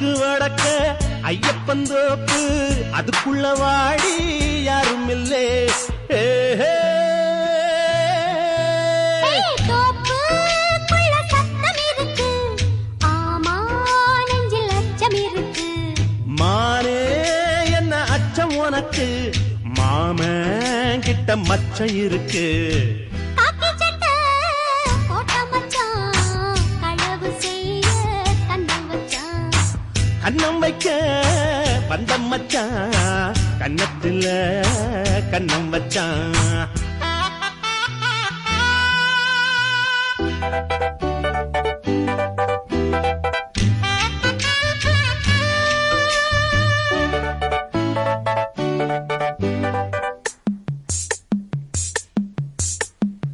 அதுக்கு வடக்க ஐயப்பன் தோப்பு அதுக்குள்ள வாடி யாரும் இல்லே மானே என்ன அச்சம் உனக்கு மாமன் கிட்ட மச்சம் இருக்கு கண்ணம் வைக்க பந்தம் மச்சான் கண்ணத்துல கண்ணம் வச்சான்